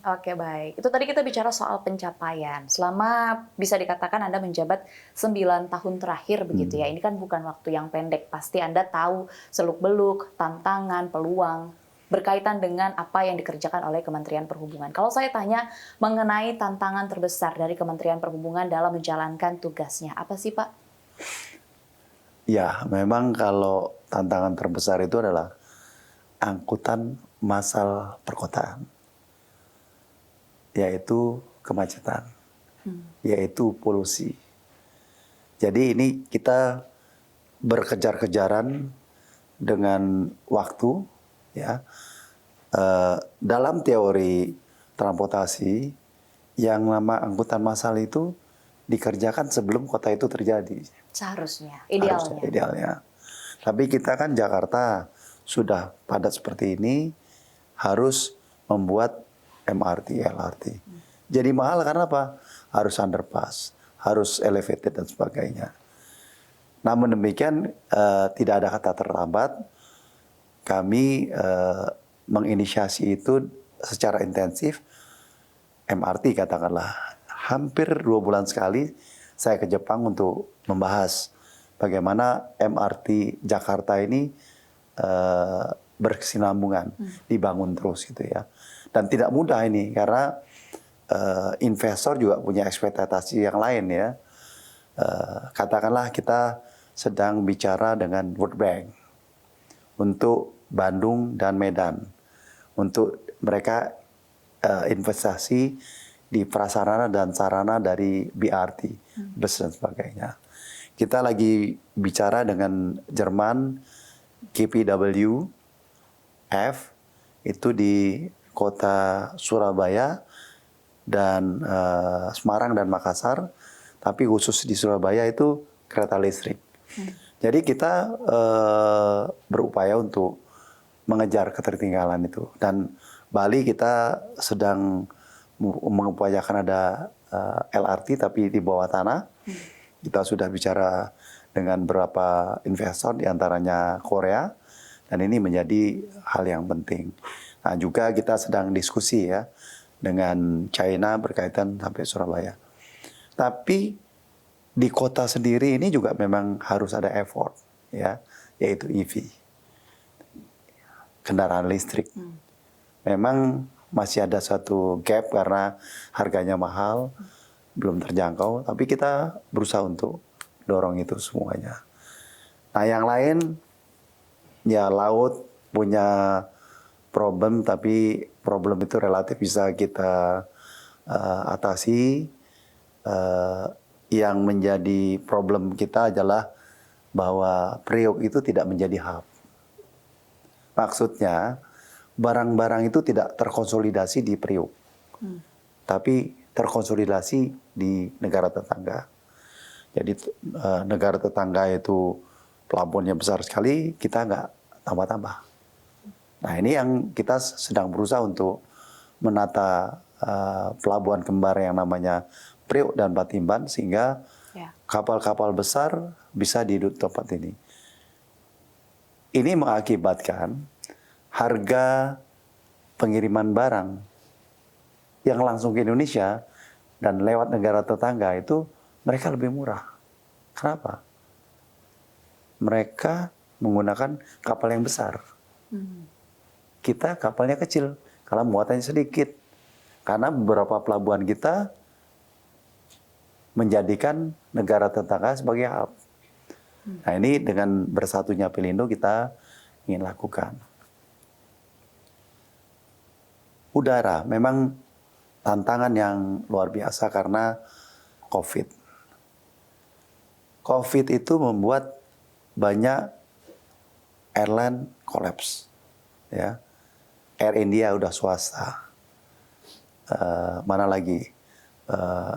Oke, baik. Itu tadi kita bicara soal pencapaian. Selama bisa dikatakan Anda menjabat 9 tahun terakhir begitu ya. Hmm. Ini kan bukan waktu yang pendek. Pasti Anda tahu seluk-beluk, tantangan, peluang berkaitan dengan apa yang dikerjakan oleh Kementerian Perhubungan. Kalau saya tanya mengenai tantangan terbesar dari Kementerian Perhubungan dalam menjalankan tugasnya, apa sih, Pak? Ya, memang kalau tantangan terbesar itu adalah angkutan massal perkotaan, yaitu kemacetan, yaitu polusi. Jadi ini kita berkejar-kejaran dengan waktu, ya. Dalam teori transportasi, yang nama angkutan massal itu dikerjakan sebelum kota itu terjadi. Seharusnya, Harusnya idealnya. idealnya. Tapi kita kan Jakarta sudah padat seperti ini, harus membuat MRT, LRT. Jadi mahal karena apa? Harus underpass, harus elevated dan sebagainya. Namun demikian tidak ada kata terlambat. Kami menginisiasi itu secara intensif. MRT katakanlah hampir 2 bulan sekali saya ke Jepang untuk membahas bagaimana MRT Jakarta ini berkesinambungan, dibangun terus gitu ya. Dan tidak mudah ini karena investor juga punya ekspektasi yang lain ya. Katakanlah kita sedang bicara dengan World Bank untuk Bandung dan Medan, untuk mereka investasi di prasarana dan sarana dari BRT, bus dan sebagainya. Kita lagi bicara dengan Jerman, KPW, F, itu di kota Surabaya dan Semarang dan Makassar, tapi khusus di Surabaya itu kereta listrik. Jadi kita berupaya untuk mengejar ketertinggalan itu. Dan Bali kita sedang mengupayakan ada LRT tapi di bawah tanah. Kita sudah bicara dengan beberapa investor diantaranya Korea. Dan ini menjadi hal yang penting. Nah juga kita sedang diskusi ya dengan China berkaitan sampai Surabaya. Tapi di kota sendiri ini juga memang harus ada effort ya, yaitu EV, kendaraan listrik. Memang masih ada satu gap karena harganya mahal, belum terjangkau, tapi kita berusaha untuk dorong itu semuanya. Nah yang lain, ya laut punya problem, tapi problem itu relatif bisa kita atasi. Yang menjadi problem kita adalah bahwa Priok itu tidak menjadi hub. Maksudnya, barang-barang itu tidak terkonsolidasi di Priok, tapi terkonsolidasi di negara tetangga. Jadi negara tetangga itu pelabuhannya besar sekali, kita nggak tambah-tambah. Nah ini yang kita sedang berusaha untuk menata pelabuhan kembar yang namanya Priok dan Patimban, sehingga kapal-kapal besar bisa di tempat ini. Ini mengakibatkan harga pengiriman barang yang langsung ke Indonesia dan lewat negara tetangga itu mereka lebih murah. Kenapa? Mereka menggunakan kapal yang besar. Kita kapalnya kecil, karena muatannya sedikit. Karena beberapa pelabuhan kita menjadikan negara tetangga sebagai hub. Nah ini dengan bersatunya Pelindo kita ingin lakukan. Udara memang tantangan yang luar biasa karena COVID. COVID itu membuat banyak airline kolaps. Ya. Air India udah swasta. Mana lagi?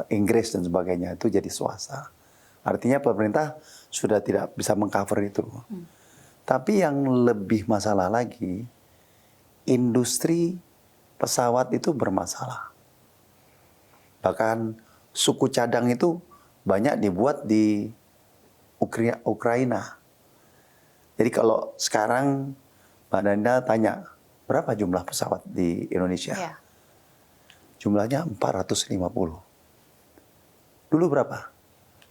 Inggris dan sebagainya itu jadi swasta. Artinya pemerintah sudah tidak bisa mengcover itu. Tapi yang lebih masalah lagi, industri pesawat itu bermasalah. Bahkan suku cadang itu banyak dibuat di Ukraina. Jadi kalau sekarang Mbak Danda tanya, berapa jumlah pesawat di Indonesia? jumlahnya 450. Dulu berapa?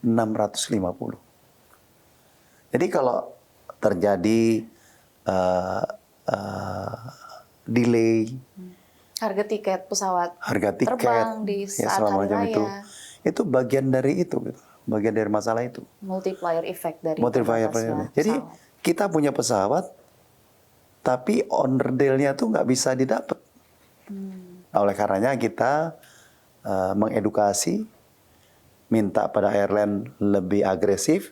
650. Jadi kalau terjadi delay, Harga tiket pesawat harga tiket, terbang di saat segala hari macam raya. itu bagian dari itu, gitu. Bagian dari masalah itu. Multiplier effect dari Multiplier terbatasnya Jadi pesawat. kita punya pesawat, tapi onderdilnya tuh nggak bisa didapat. Nah, oleh karenanya kita mengedukasi, minta pada airline lebih agresif,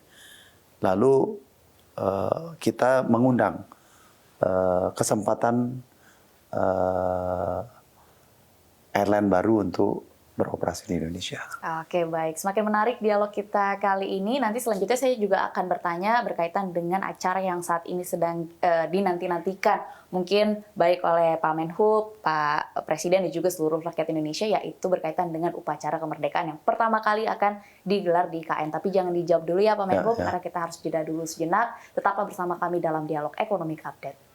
lalu kita mengundang kesempatan airline baru untuk beroperasi di Indonesia. Oke, baik. Semakin menarik dialog kita kali ini. Nanti selanjutnya saya juga akan bertanya berkaitan dengan acara yang saat ini sedang dinanti-nantikan. Mungkin baik oleh Pak Menhub, Pak Presiden, dan juga seluruh rakyat Indonesia, yaitu berkaitan dengan upacara kemerdekaan yang pertama kali akan digelar di IKN. Tapi jangan dijawab dulu ya Pak Menhub, karena kita harus jeda dulu sejenak. Tetaplah bersama kami dalam Dialog Ekonomi Update.